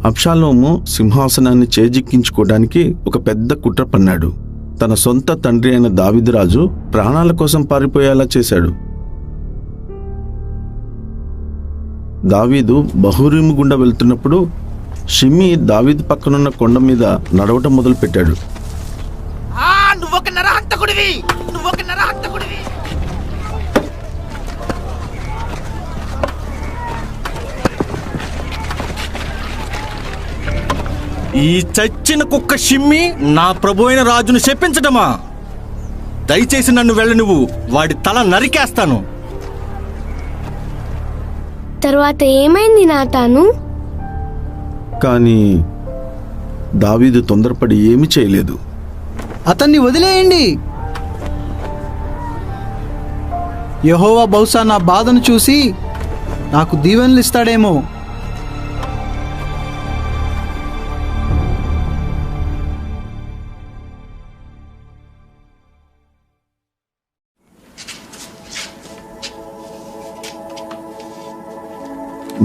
అబ్షాలోము సింహాసనాన్ని చేజిక్కించుకోవడానికి ఒక పెద్ద కుట్ర పన్నాడు. తన సొంత తండ్రి అయిన దావీదు రాజు ప్రాణాల కోసం పారిపోయేలా చేశాడు. దావీదు బహూరీము గుండా వెళ్తున్నప్పుడు షిమ్మీ దావీదు పక్కనున్న కొండ మీద నడవటం మొదలుపెట్టాడు. ఈ చచ్చిన కుక్క షిమ్మి నా ప్రభు అయిన రాజును శపించటమా? దయచేసి నన్ను వెళ్ళనివ్వు, వాడి తల నరికేస్తాను. తర్వాత ఏమైంది నాతాను? కానీ దావీదు తొందరపడి ఏమీ చేయలేదు. అతన్ని వదిలేయండి. యెహోవా బహుశా నా బాధను చూసి నాకు దీవెనలు ఇస్తాడేమో.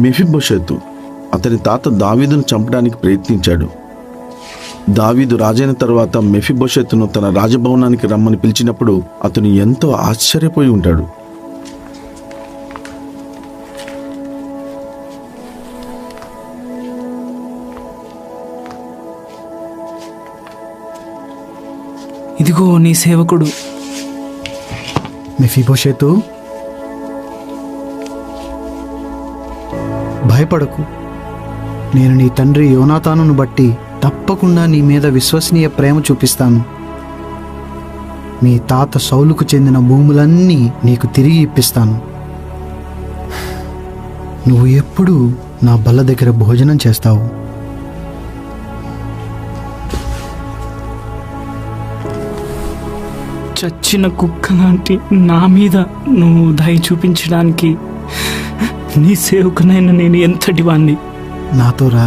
మెఫీబోషెతు అతని తాత దావీదును చంపడానికి ప్రయత్నించాడు. దావీదు రాజైన తర్వాత మెఫీబోషెతును తన రాజభవనానికి రమ్మని పిలిచినప్పుడు అతను ఎంతో ఆశ్చర్యపోయి ఉంటాడు. ఇదిగో నీ సేవకుడు. మెఫీబోషెతు, భయపడకు. నేను నీ తండ్రి యోనాతానును బట్టి తప్పకుండా నీ మీద విశ్వసనీయ ప్రేమ చూపిస్తాను. మీ తాత సౌలుకు చెందిన భూములన్నీ నీకు తిరిగి ఇప్పిస్తాను. నువ్వు ఎప్పుడూ నా బల్ల దగ్గర భోజనం చేస్తావు. చచ్చిన కుక్క లాంటి నా మీద నువ్వు దయ చూపించడానికి నీ సేవకునైనా నేను ఎంతటి వాణ్ణి? నాతో రా.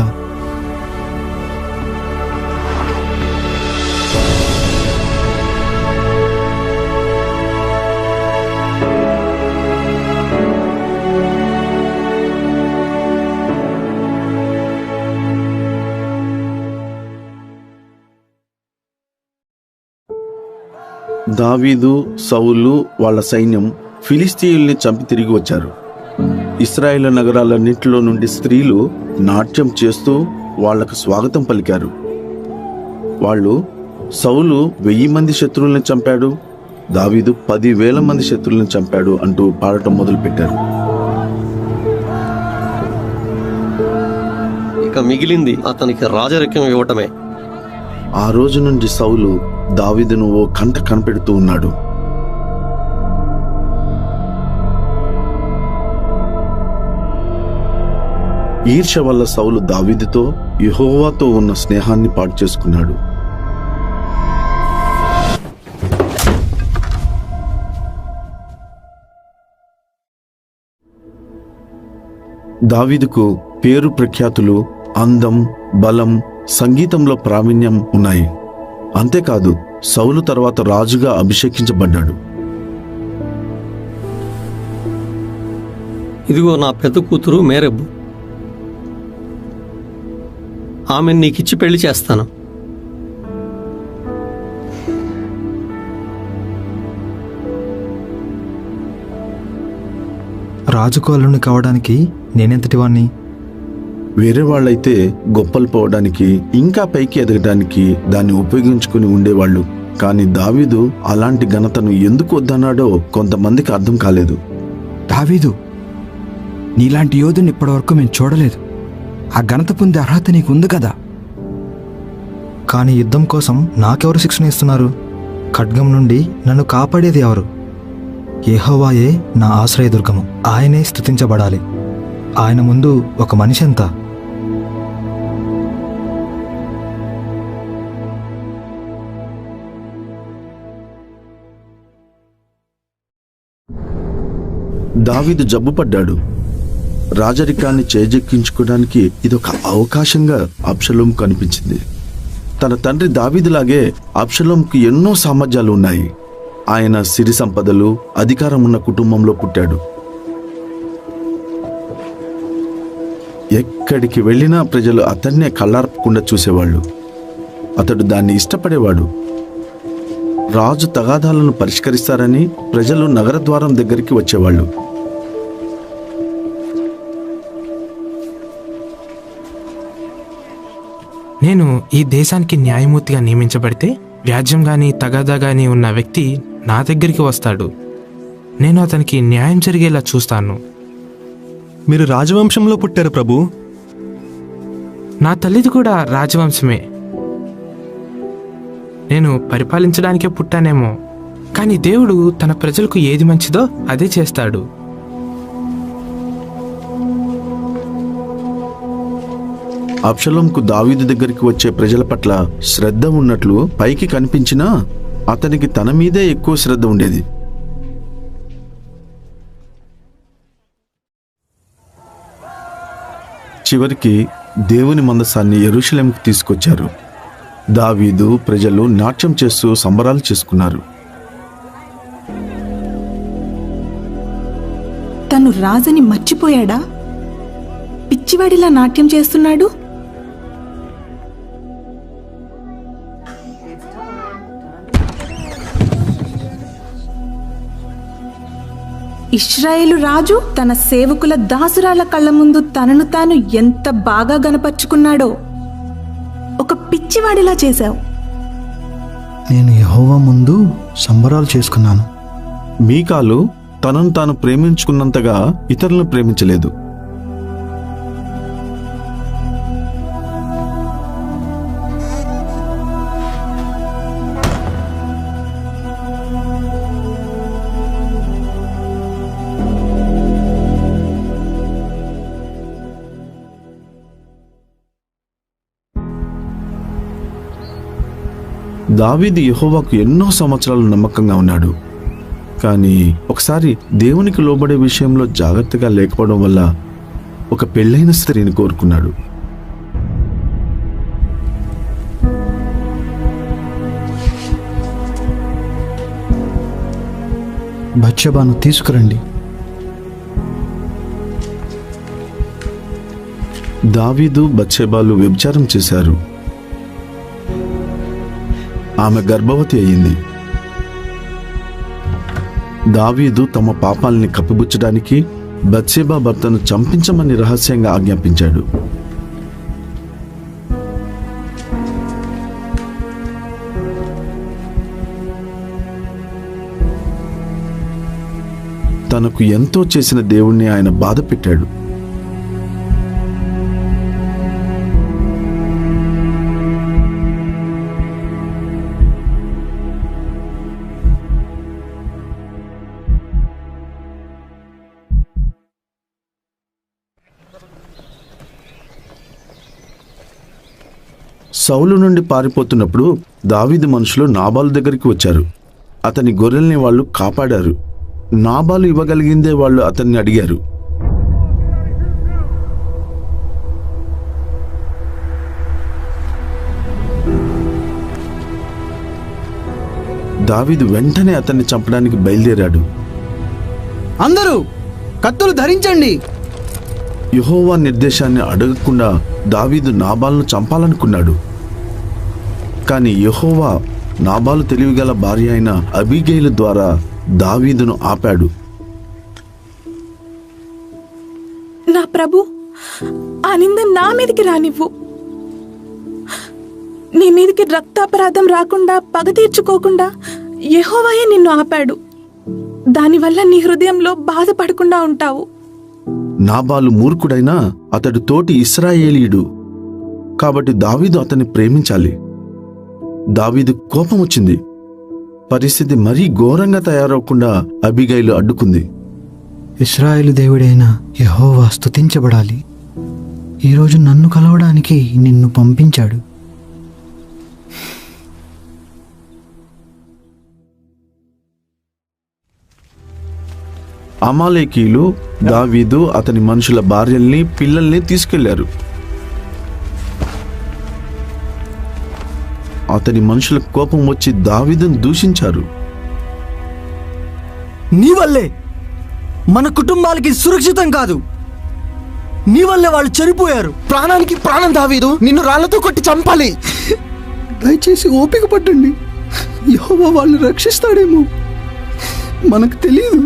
దావీదు, సౌలు వాళ్ళ సైన్యం ఫిలిస్తీయుల్ని చంపి తిరిగి వచ్చారు. ఇశ్రాయేలు నగరాలన్నింటిలో నుండి స్త్రీలు నాట్యం చేస్తూ వాళ్లకు స్వాగతం పలికారు. వాళ్ళు సౌలు 1000 మంది శత్రువుల్ని చంపాడు, దావీదు 10,000 మంది శత్రువుల్ని చంపాడు అంటూ పాడటం మొదలుపెట్టారు. ఇక మిగిలింది అతనికి రాజరికం ఇవ్వటమే. ఆ రోజు నుండి సౌలు దావీదును ఓ కంట కనిపెడుతూ ఉన్నాడు. ఈర్ష్య వల్ల సౌలు దావీదుతో, యెహోవాతో ఉన్న స్నేహాన్ని పాడు చేసుకున్నాడు. దావీదుకు పేరు ప్రఖ్యాతులు, అందం, బలం, సంగీతంలో ప్రావీణ్యం ఉన్నాయి. అంతేకాదు సౌలు తర్వాత రాజుగా అభిషేకించబడ్డాడు. ఇదిగో నా పెద్ద కూతురు మేరబ్బు, ఆమెను నీకిచ్చి పెళ్లి చేస్తాను. రాజుకు అల్లుని కావడానికి నేనెంతటి వాణ్ణి? వేరే వాళ్ళైతే గొప్పలు పోవడానికి, ఇంకా పైకి ఎదగడానికి దాన్ని ఉపయోగించుకుని ఉండేవాళ్ళు. కానీ దావీదు అలాంటి ఘనతను ఎందుకు వద్దన్నాడో కొంతమందికి అర్థం కాలేదు. దావీదు, నీలాంటి యోధుని ఇప్పటివరకు మేము చూడలేదు. ఆ ఘనత పొందే అర్హత నీకుంది కదా. కానీ యుద్ధం కోసం నాకెవరు శిక్షణ ఇస్తున్నారు? ఖడ్గం నుండి నన్ను కాపాడేది ఎవరు? యెహోవాయే నా ఆశ్రయదుర్గము, ఆయనే స్తుతించబడాలి. ఆయన ముందు ఒక మనిషి ఎంత? దావీదు జబ్బుపడ్డాడు. రాజరికాన్ని చేజెక్కించుకోవడానికి ఇదొక అవకాశంగా అబ్షలోము కనిపించింది. తన తండ్రి దావీదులాగే అబ్షలోముకు ఎన్నో సామర్థ్యాలు ఉన్నాయి. ఆయన సిరి సంపదలు, అధికారం ఉన్న కుటుంబంలో పుట్టాడు. ఎక్కడికి వెళ్ళినా ప్రజలు అతన్నే కళ్ళార్పకుండా చూసేవాళ్ళు. అతడు దాన్ని ఇష్టపడేవాడు. రాజు తగాదాలను పరిష్కరిస్తారని ప్రజలు నగర ద్వారం దగ్గరికి వచ్చేవాళ్ళు. నేను ఈ దేశానికి న్యాయమూర్తిగా నియమించబడితే వ్యాజ్యం గాని తగాదా గాని ఉన్న వ్యక్తి నా దగ్గరికి వస్తాడు. నేను అతనికి న్యాయం జరిగేలా చూస్తాను. మీరు రాజవంశంలో పుట్టారు ప్రభు. నా తల్లిది కూడా రాజవంశమే. నేను పరిపాలించడానికే పుట్టానేమో, కానీ దేవుడు తన ప్రజలకు ఏది మంచిదో అదే చేస్తాడు. అబ్షలోంకు దావీదు దగ్గరికి వచ్చే ప్రజల పట్ల శ్రద్ధ ఉన్నట్లు పైకి కనిపించినా అతనికి తన మీదే ఎక్కువ శ్రద్ధ ఉండేది. చివరికి దేవుని మందసాన్ని యెరూషలేముకు తీసుకొచ్చారు. దావీదు ప్రజలు నాట్యం చేస్తూ సంబరాలు చేసుకున్నారు. తను రాజుని మర్చిపోయాడా? పిచ్చివాడిలా నాట్యం చేస్తున్నాడు. ఇశ్రాయేలు రాజు తన సేవకుల దాసురాల కళ్ళ ముందు తనను తాను ఎంత బాగా గనపరుచుకున్నాడో. ఒక పిచ్చివాడిలా చేశావు. నేను యెహోవా ముందు సంబరాలు చేసుకున్నాను. మీకాలు తనను తాను ప్రేమించుకున్నంతగా ఇతరులను ప్రేమించలేదు. దావీదు యెహోవాకు ఎన్నో సంవత్సరాలు నమ్మకంగా ఉన్నాడు. కానీ ఒకసారి దేవునికి లోబడే విషయంలో జాగ్రత్తగా లేకపోవడం వల్ల ఒక పెళ్ళైన స్త్రీని కోరుకున్నాడు. బత్షెబాను తీసుకురండి. దావీదు బత్షెబాలు వ్యభిచారం చేశారు. ఆమె గర్భవతి అయింది. దావీదు తమ పాపాల్ని కప్పిపుచ్చడానికి బత్షెబా భర్తను చంపించమని రహస్యంగా ఆజ్ఞాపించాడు. తనకు ఎంతో చేసిన దేవుణ్ణి ఆయన బాధ పెట్టాడు. సౌలు నుండి పారిపోతున్నప్పుడు దావీదు మనుషులు నాబాలు దగ్గరికి వచ్చారు. అతని గొర్రెల్ని వాళ్ళు కాపాడారు. నాబాలు ఇవ్వగలిగిందే వాళ్ళు అతన్ని అడిగారు. దావీదు వెంటనే అతన్ని చంపడానికి బయలుదేరాడు. అందరూ కత్తులు ధరించండి. యెహోవా నిర్దేశాన్ని అడగకుండా దావీదు నాబాలును చంపాలనుకున్నాడు. కానీ యెహోవా నాబాలు తెలివిగల భార్య అయిన అబీగైలు ద్వారా దావీదును ఆపాడు. నా ప్రభు, ఆ నింద నా మీదకి రానివ్వు. నీ మీదకి రక్తాపరాధం రాకుండా, పగ తీర్చుకోకుండా యెహోవాయే నిన్ను ఆపాడు. దానివల్ల నీ హృదయంలో బాధపడకుండా ఉంటావు. నాబాలు మూర్ఖుడైనా అతడు తోటి ఇశ్రాయేలీయుడు కాబట్టి దావీదు అతన్ని ప్రేమించాలి. దావీదు కోపం వచ్చింది. పరిస్థితి మరీ ఘోరంగా తయారవకుండా అబీగైలు అడ్డుకుంది. ఇశ్రాయేలు దేవుడైన యెహోవా స్తుతించబడాలి. ఈరోజు నన్ను కలవడానికి నిన్ను పంపించాడు. అమాలేకీయులు దావీదు అతని మనుషుల భార్యల్ని పిల్లల్ని తీసుకెళ్లారు. అతని మనుషుల కోపం వచ్చి దావీదును దూషించారు. నీ వల్లే మన కుటుంబాలకి సురక్షితం కాదు. నీ వల్లే వాళ్ళు చనిపోయారు. ప్రాణానికి ప్రాణం దావీదు, నిన్ను రాళ్లతో కొట్టి చంపాలి. దయచేసి ఓపిక పట్టండి. యెహోవా వాళ్ళని రక్షిస్తాడేమో, మనకు తెలియదు.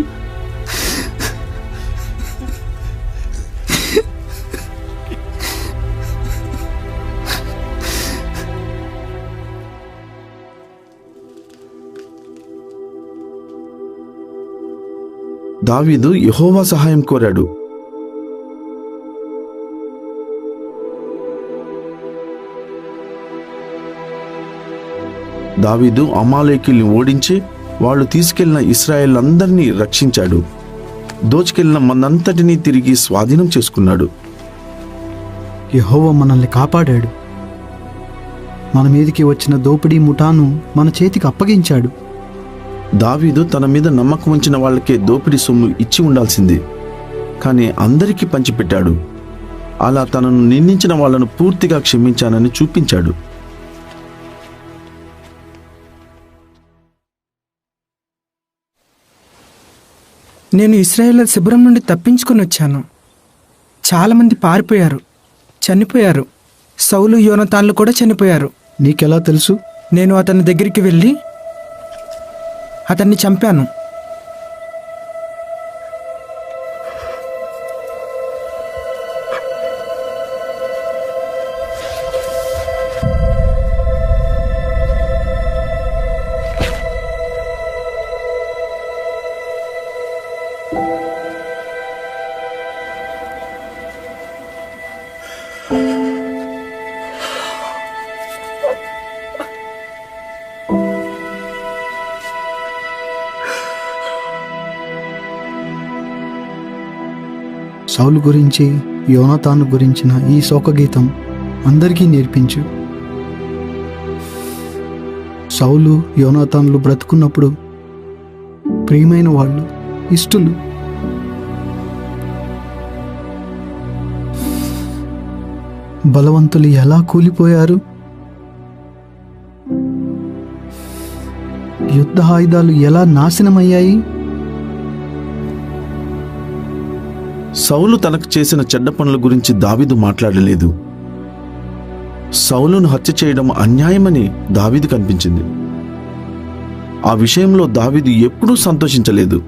దావీదు యెహోవా సహాయం కోరాడు. దావీదు అమాలేకీయుల్ని ఓడించి వాళ్ళు తీసుకెళ్లిన ఇశ్రాయేలందరినీ రక్షించాడు. దోచుకెళ్లిన మనంతటినీ తిరిగి స్వాధీనం చేసుకున్నాడు. యెహోవా మనల్ని కాపాడాడు. మన మీదికి వచ్చిన దోపిడీ ముఠాను మన చేతికి అప్పగించాడు. దావీదు తన మీద నమ్మకం ఉంచిన వాళ్ళకే దోపిడీ సొమ్ము ఇచ్చి ఉండాల్సింది, కానీ అందరికీ పంచిపెట్టాడు. అలా తనను నిందించిన వాళ్ళను పూర్తిగా క్షమించానని చూపించాడు. నేను ఇశ్రాయేలు శిబిరం నుండి తప్పించుకొని వచ్చాను. చాలామంది పారిపోయారు, చనిపోయారు. సౌలు యోనతాన్లు కూడా చనిపోయారు. నీకెలా తెలుసు? నేను అతని దగ్గరికి వెళ్ళి అతన్ని చంపాను. సౌలు గురించి, యోనాతాను గురించిన ఈ శోకగీతం అందరికీ నేర్పించు. సౌలు యోనాతానులు బ్రతుకున్నప్పుడు ప్రియమైన వాళ్ళు, ఇష్టులు. బలవంతులు ఎలా కూలిపోయారు, యుద్ధ ఆయుధాలు ఎలా నాశనమయ్యాయి. సౌలు తనకు చేసిన చెడ్డ పనుల గురించి దావీదు మాట్లాడలేదు. సౌలును హత్య చేయడం అన్యాయమని దావీదు కనిపించింది. ఆ విషయంలో దావీదు ఎప్పుడూ సంతోషించలేదు.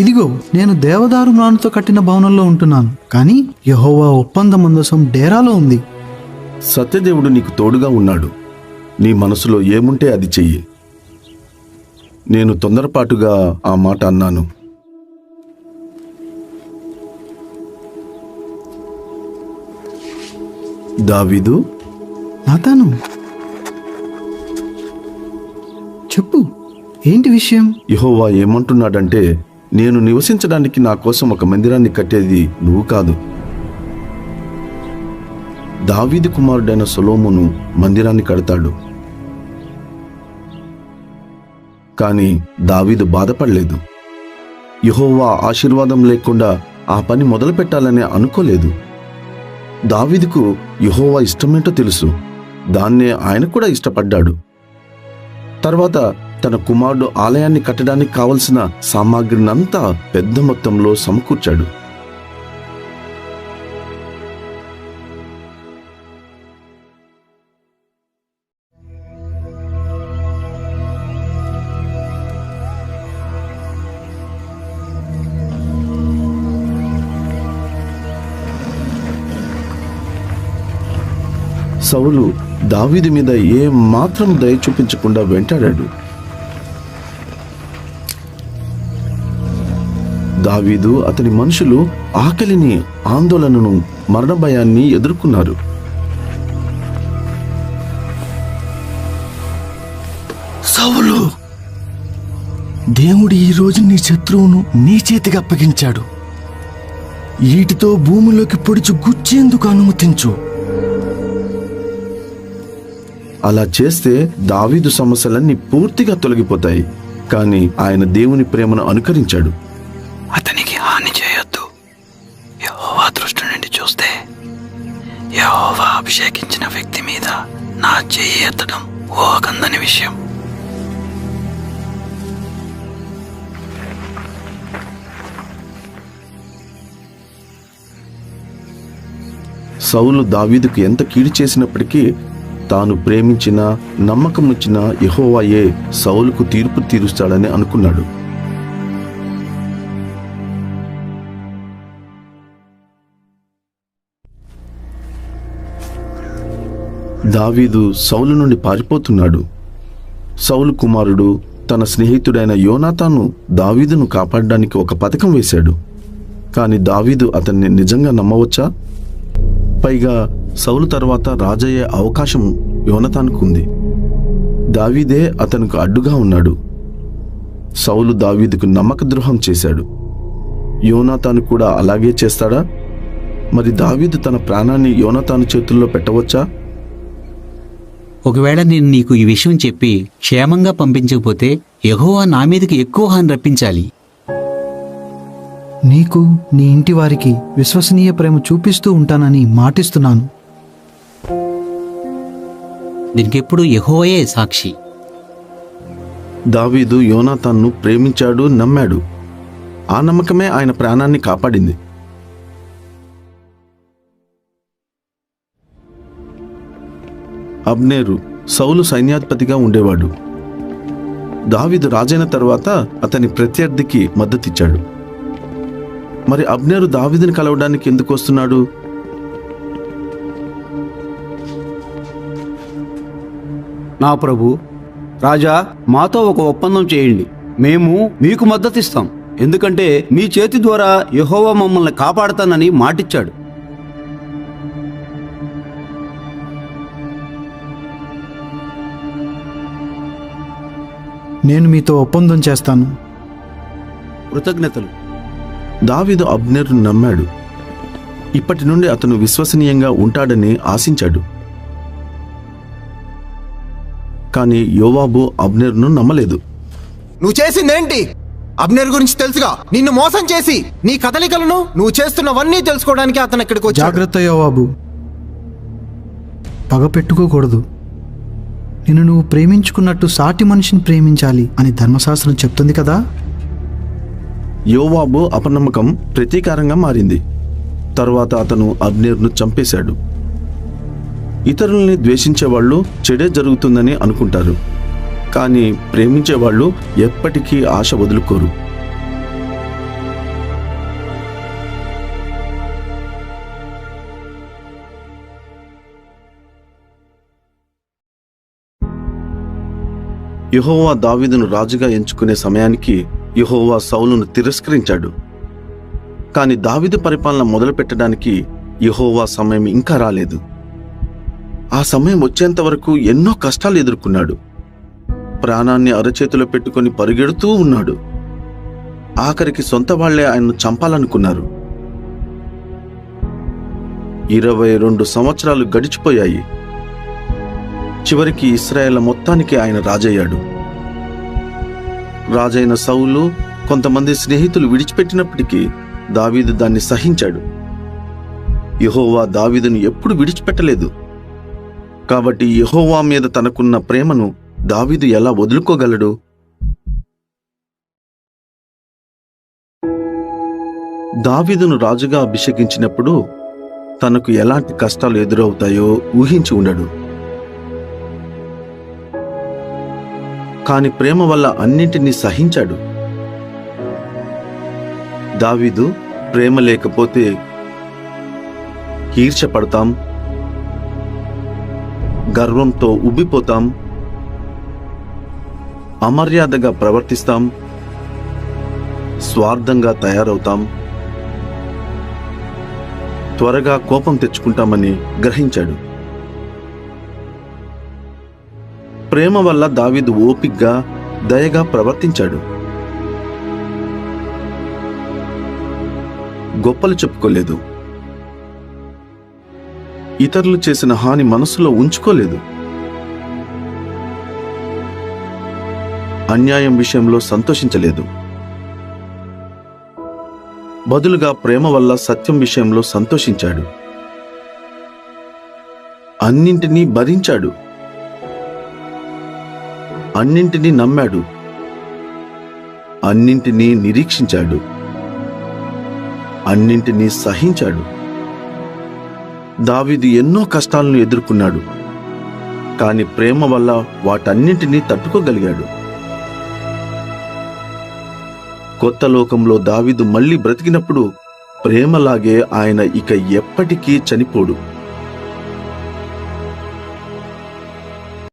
ఇదిగో, నేను దేవదారు మ్రానుతో కట్టిన భవనంలో ఉంటున్నాను, కానీ యెహోవా ఒప్పంద మందసం డేరాలో ఉంది. సత్యదేవుడు నీకు తోడుగా ఉన్నాడు. నీ మనసులో ఏముంటే అది చెయ్యి. నేను తొందరపాటుగా ఆ మాట అన్నాను. దావీదు, నాతాను, చెప్పు, ఏంటి విషయం? యెహోవా ఏమంటున్నాడంటే, నేను నివసించడానికి నా కోసం ఒక మందిరాన్ని కట్టేది నువ్వు కాదు. దావీదు కుమారుడైన సొలొమోను మందిరాన్ని కడతాడు. కానీ దావీదు బాధపడలేదు. యెహోవా ఆశీర్వాదం లేకుండా ఆ పని మొదలు పెట్టాలని అనుకోలేదు. దావీదుకు యెహోవా ఇష్టమేంటో తెలుసు. దాన్నే ఆయన కూడా ఇష్టపడ్డాడు. తర్వాత తన కుమారుడు ఆలయాన్ని కట్టడానికి కావలసిన సామాగ్రినంతా పెద్ద మొత్తంలో సమకూర్చాడు. సౌలు దావీదు మీద ఏ మాత్రం దయ చూపించకుండా వెంటాడాడు. దావీదు అతని మనుషులు ఆకలిని, ఆందోళనను, మరణ భయాన్ని ఎదుర్కొన్నారు. సౌలు, దేవుడు ఈ రోజు నీ శత్రువును నీ చేతికి అప్పగించాడు. ఈటితో భూమిలోకి పొడిచి గుచ్చేందుకు అనుమతించు. అలా చేస్తే దావీదు సమస్యలన్నీ పూర్తిగా తొలగిపోతాయి. కానీ ఆయన దేవుని ప్రేమను అనుకరించాడు. అతనికి హాని చేయొద్దు. యెహోవా దృష్టి నుండి చూస్తే యెహోవా అభిషేకించిన వ్యక్తి మీద నా చెయ్యి ఎత్తడం ఓ కందని విషయం. సౌలు దావీదుకు ఎంత కీడు చేసినప్పటికీ తాను ప్రేమించిన నమ్మకం ఉంచిన యెహోవాయే సౌలుకు తీర్పు తీరుస్తాడని అనుకున్నాడు. దావీదు సౌలు నుండి పారిపోతున్నాడు. సౌలు కుమారుడు తన స్నేహితుడైన యోనాతాను దావీదును కాపాడడానికి ఒక పథకం వేశాడు. కానీ దావీదు అతన్ని నిజంగా నమ్మవచ్చా? పైగా సౌలు తర్వాత రాజయ్యే అవకాశం యోనాతానుకు ఉంది. దావీదే అతనికి అడ్డుగా ఉన్నాడు. సౌలు దావీదుకు నమ్మక ద్రోహం చేశాడు. యోనాతాను కూడా అలాగే చేస్తాడా? మరి దావీదు తన ప్రాణాన్ని యోనాతాను చేతుల్లో పెట్టవచ్చా? ఒకవేళ నేను నీకు ఈ విషయం చెప్పి క్షేమంగా పంపించకపోతే యెహోవా నా మీదకి ఎక్కువ హాని రప్పించాలి. నీకు నీ ఇంటి వారికి విశ్వసనీయ ప్రేమ చూపిస్తూ ఉంటానని మాటిస్తున్నాను. దీనికెప్పుడు యెహోవాయే సాక్షి. దావీదు యోనాతాన్ను ప్రేమించాడు, నమ్మాడు. ఆ నమ్మకమే ఆయన ప్రాణాన్ని కాపాడింది. అబ్నేరు సౌలు సైన్యాధిపతిగా ఉండేవాడు. దావీదు రాజైన తర్వాత అతని ప్రత్యర్థికి మద్దతిచ్చాడు. మరి అబ్నేరు దావీదుని కలవడానికి ఎందుకు వస్తున్నాడు? నా ప్రభు రాజా, మాతో ఒక ఒప్పందం చేయండి. మేము మీకు మద్దతిస్తాం. ఎందుకంటే మీ చేతి ద్వారా యెహోవా మమ్మల్ని కాపాడతానని మాటిచ్చాడు. నేను మీతో ఒప్పందం చేస్తాను. కృతజ్ఞతలు. దావీదు అబ్నేరును నమ్మాడు. ఇప్పటి నుండి అతను విశ్వసనీయంగా ఉంటాడని ఆశించాడు. కానీ యోవాబు అబ్నేరును నమ్మలేదు. నువ్వు చేసిందేంటి? అబ్నేర్ గురించి తెలుసుగా. నిన్ను మోసం చేసి నీ కదలికలను నువ్వు చేస్తున్నవన్నీ తెలుసుకోవడానికి అతను ఇక్కడికి వచ్చాడు. జాగ్రత్త యోవాబు, పగ పెట్టుకోకూడదు. నిన్ను నువ్వు ప్రేమించుకున్నట్టు సాటి మనిషిని ప్రేమించాలి అని ధర్మశాస్త్రం చెప్తుంది కదా. యోవాబు అపనమ్మకం ప్రతీకారంగా మారింది. తరువాత అతను అబ్నేరును చంపేశాడు. ఇతరుల్ని ద్వేషించేవాళ్ళు చెడే జరుగుతుందని అనుకుంటారు. కానీ ప్రేమించేవాళ్ళు ఎప్పటికీ ఆశ వదులుకోరు. యెహోవా దావీదును రాజుగా ఎంచుకునే సమయానికి యెహోవా సౌలును తిరస్కరించాడు. కానీ దావీదు పరిపాలన మొదలుపెట్టడానికి యెహోవా సమయం ఇంకా రాలేదు. ఆ సమయం వచ్చేంత వరకు ఎన్నో కష్టాలు ఎదుర్కొన్నాడు. ప్రాణాన్ని అరచేతిలో పెట్టుకుని పరిగెడుతూ ఉన్నాడు. ఆఖరికి సొంత వాళ్లే ఆయన్ను చంపాలనుకున్నారు. 22 సంవత్సరాలు గడిచిపోయాయి. చివరికి ఇశ్రాయేలు మొత్తానికి ఆయన రాజయ్యాడు. రాజైన సౌలు కొంతమంది స్నేహితులు విడిచిపెట్టినప్పటికీ దావీదు దాన్ని సహించాడు. యెహోవా దావీదును ఎప్పుడు విడిచిపెట్టలేదు. కాబట్టి యెహోవా మీద తనకున్న ప్రేమను దావీదు ఎలా వదులుకోగలడు? దావీదును రాజుగా అభిషేకించినప్పుడు తనకు ఎలాంటి కష్టాలు ఎదురవుతాయో ఊహించి ఉండడు. కాని ప్రేమ వల్ల అన్నింటినీ సహించాడు. దావీదు ప్రేమ లేకపోతే ఈర్ష్యపడతాం, గర్వంతో ఉబ్బిపోతాం, అమర్యాదగా ప్రవర్తిస్తాం, స్వార్థంగా తయారవుతాం, త్వరగా కోపం తెచ్చుకుంటామని గ్రహించాడు. ప్రేమ వల్ల దావీదు ఓపిగ్గా, దయగా ప్రవర్తించాడు. గొప్పలు చెప్పుకోలేదు. ఇతరులు చేసిన హాని మనసులో ఉంచుకోలేదు. అన్యాయం విషయంలో సంతోషించలేదు. బదులుగా ప్రేమ వల్ల సత్యం విషయంలో సంతోషించాడు. అన్నింటినీ భరించాడు. అన్నింటినీ నమ్మాడు. అన్నింటినీ నిరీక్షించాడు. అన్నింటినీ సహించాడు. దావీదు ఎన్నో కష్టాలను ఎదుర్కొన్నాడు, కాని ప్రేమ వల్ల వాటన్నింటినీ తట్టుకోగలిగాడు. కొత్త లోకంలో దావీదు మళ్ళీ బ్రతికినప్పుడు ప్రేమలాగే ఆయన ఇక ఎప్పటికీ చనిపోడు.